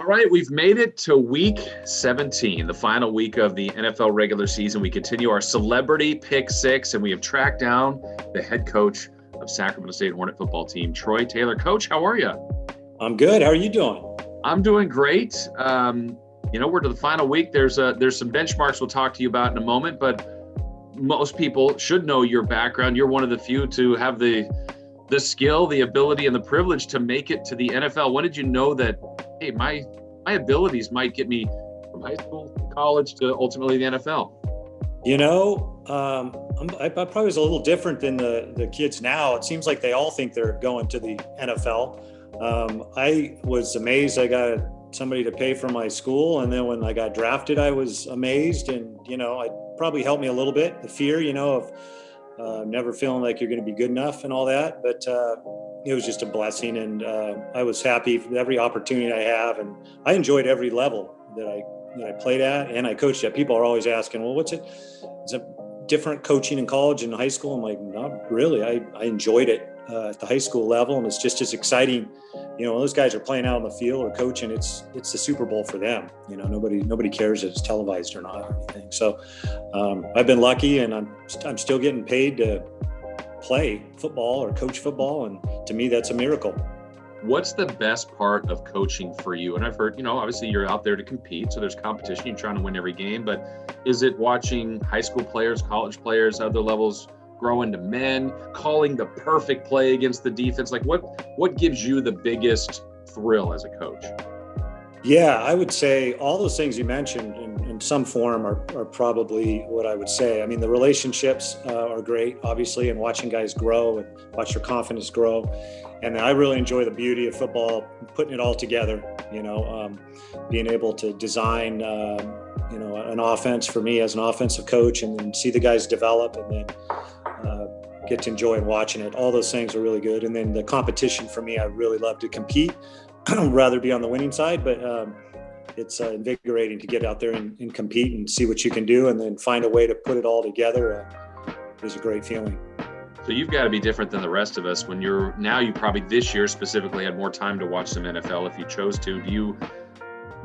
All right, we've made it to week 17, the final week of the NFL regular season. We continue our Celebrity Pick 6, and we have tracked down the head coach of Sacramento State Hornet football team, Troy Taylor. Coach, how are you? I'm good. How are you doing? I'm doing great. We're to the final week. There's some benchmarks we'll talk to you about in a moment, but most people should know your background. You're one of the few to have the skill, the ability, and the privilege to make it to the NFL. When did you know that, hey, my abilities might get me from high school to college to ultimately the NFL? I probably was a little different than the kids now. It seems like they all think they're going to the NFL. I was amazed I got somebody to pay for my school. And then when I got drafted, I was amazed. And, it probably helped me a little bit, the fear, of never feeling like you're going to be good enough and all that. But it was just a blessing. And I was happy for every opportunity I have. And I enjoyed every level that I played at and I coached at. People are always asking, well, what's it? Is it different coaching in college and high school? I'm like, not really. I enjoyed it at the high school level. And it's just as exciting. When those guys are playing out on the field or coaching, it's the Super Bowl for them. Nobody cares if it's televised or not or anything. So I've been lucky, and I'm still getting paid to play football or coach football, and to me, that's a miracle. What's the best part of coaching for you? And I've heard, obviously you're out there to compete, so there's competition. You're trying to win every game, but is it watching high school players, college players, other levels grow into men, calling the perfect play against the defense? Like what gives you the biggest thrill as a coach? Yeah, I would say all those things you mentioned in some form are probably what I would say. I mean, the relationships are great, obviously, and watching guys grow and watch their confidence grow. And I really enjoy the beauty of football, putting it all together, being able to design, an offense for me as an offensive coach, and then see the guys develop, and then get to enjoy watching it. All those things are really good. And then the competition for me, I really love to compete. I don't rather be on the winning side, but it's invigorating to get out there and compete and see what you can do, and then find a way to put it all together is a great feeling. So you've got to be different than the rest of us when you probably this year specifically had more time to watch some NFL if you chose to. Do you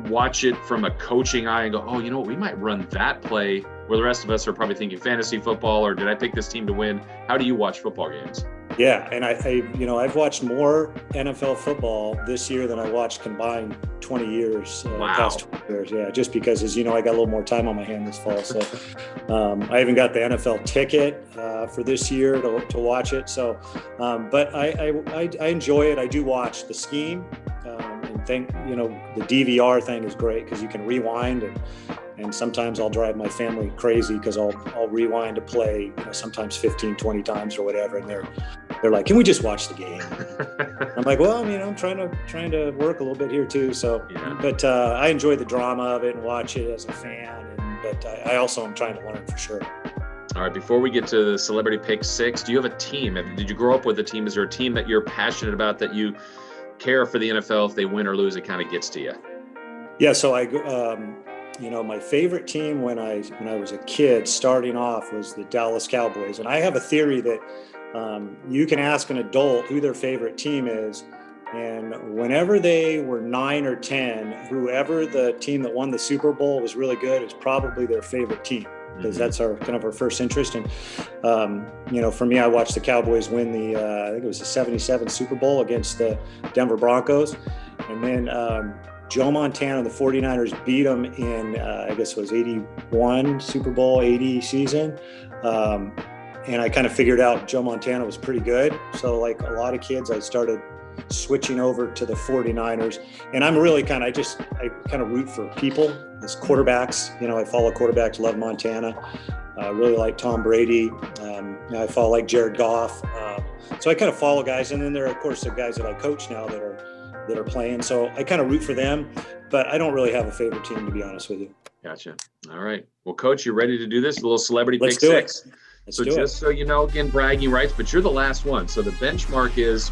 watch it from a coaching eye and go, oh, we might run that play, where the rest of us are probably thinking fantasy football, or did I pick this team to win? How do you watch football games? Yeah, and I've watched more NFL football this year than I watched combined 20 years, wow. Past 20 years. Yeah, just because, as you know, I got a little more time on my hand this fall. So I even got the NFL ticket for this year to watch it. So, but I enjoy it. I do watch the scheme and think, the DVR thing is great because you can rewind, and sometimes I'll drive my family crazy because I'll rewind to play, sometimes 15, 20 times or whatever. And they're like, can we just watch the game? I'm like, well, I'm trying to work a little bit here too. So, yeah. But I enjoy the drama of it and watch it as a fan. But I also am trying to learn for sure. All right, before we get to the Celebrity Pick 6, do you have a team? Did you grow up with a team? Is there a team that you're passionate about, that you care for the NFL? If they win or lose, it kind of gets to you? Yeah, so my favorite team when I was a kid starting off was the Dallas Cowboys. And I have a theory that you can ask an adult who their favorite team is. And whenever they were 9 or 10, whoever the team that won the Super Bowl was really good is probably their favorite team, because that's our first interest. And, for me, I watched the Cowboys win I think it was the 77 Super Bowl against the Denver Broncos. And then Joe Montana and the 49ers beat them in, I guess it was 81 Super Bowl, 80 season. And I kind of figured out Joe Montana was pretty good. So like a lot of kids, I started switching over to the 49ers. And I'm really I kind of root for people as quarterbacks. I follow quarterbacks, love Montana. I really like Tom Brady. I follow like Jared Goff. So I kind of follow guys. And then there are, of course, the guys that I coach now that are playing. So I kind of root for them, but I don't really have a favorite team, to be honest with you. Gotcha. All right. Well, Coach, you ready to do this? A little Celebrity Pick 6? Let's so do just it. So you know, again, bragging rights, but you're the last one. So the benchmark is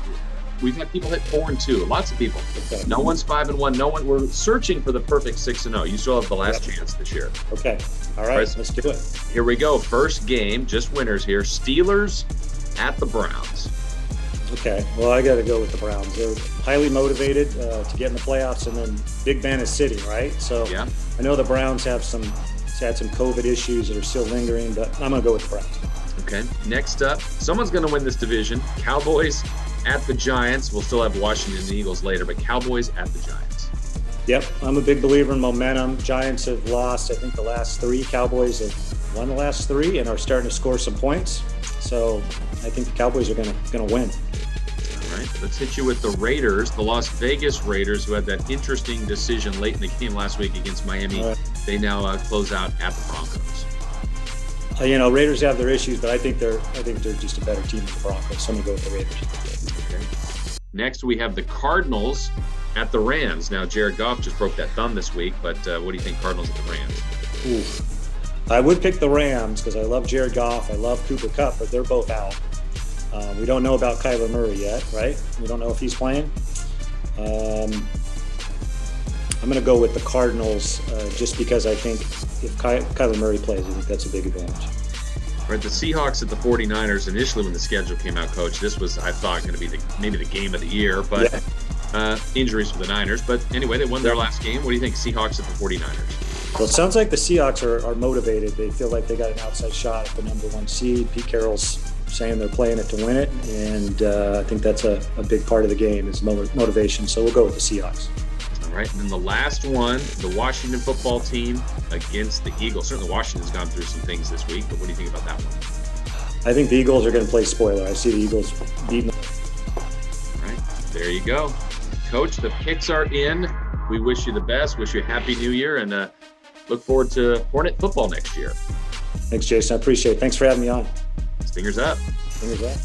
we've had people hit 4-2. Lots of people. Okay. No one's 5-1. No one. We're searching for the perfect 6-0. You still have the last chance this year. Okay. All right. Let's do it. Here we go. First game, just winners here. Steelers at the Browns. Okay, well, I got to go with the Browns. They're highly motivated to get in the playoffs, and then Big Ben is sitting, right? So Yeah. I know the Browns had some COVID issues that are still lingering, but I'm going to go with the Browns. Okay. Next up, someone's going to win this division. Cowboys at the Giants. We'll still have Washington and the Eagles later, but Cowboys at the Giants. Yep, I'm a big believer in momentum. Giants have lost, I think, the last 3. Cowboys have won the last 3 and are starting to score some points. So I think the Cowboys are going to win. All right, let's hit you with the Raiders, the Las Vegas Raiders, who had that interesting decision late in the game last week against Miami. Right. They now close out at the Broncos. Raiders have their issues, but I think they're just a better team than the Broncos. So I'm going to go with the Raiders. Okay. Next, we have the Cardinals at the Rams. Now, Jared Goff just broke that thumb this week, but what do you think, Cardinals at the Rams? Oof. I would pick the Rams because I love Jared Goff. I love Cooper Kupp, but they're both out. We don't know about Kyler Murray yet, right? We don't know if he's playing. I'm going to go with the Cardinals just because I think if Kyler Murray plays, I think that's a big advantage. All right, the Seahawks at the 49ers. Initially, when the schedule came out, Coach, this was, I thought, going to be maybe the game of the year, but injuries for the Niners. But anyway, they won their last game. What do you think, Seahawks at the 49ers? Well, it sounds like the Seahawks are motivated. They feel like they got an outside shot at the number 1 seed. Pete Carroll's saying they're playing it to win it, and I think that's a big part of the game is motivation. So we'll go with the Seahawks. All right, and then the last one, the Washington football team against the Eagles. Certainly Washington's gone through some things this week, but what do you think about that one? I think the Eagles are going to play spoiler. I see the Eagles beating them. All right, there you go. Coach, the picks are in. We wish you the best, wish you a happy new year, and look forward to Hornet football next year. Thanks, Jason. I appreciate it. Thanks for having me on. Fingers up. Fingers up.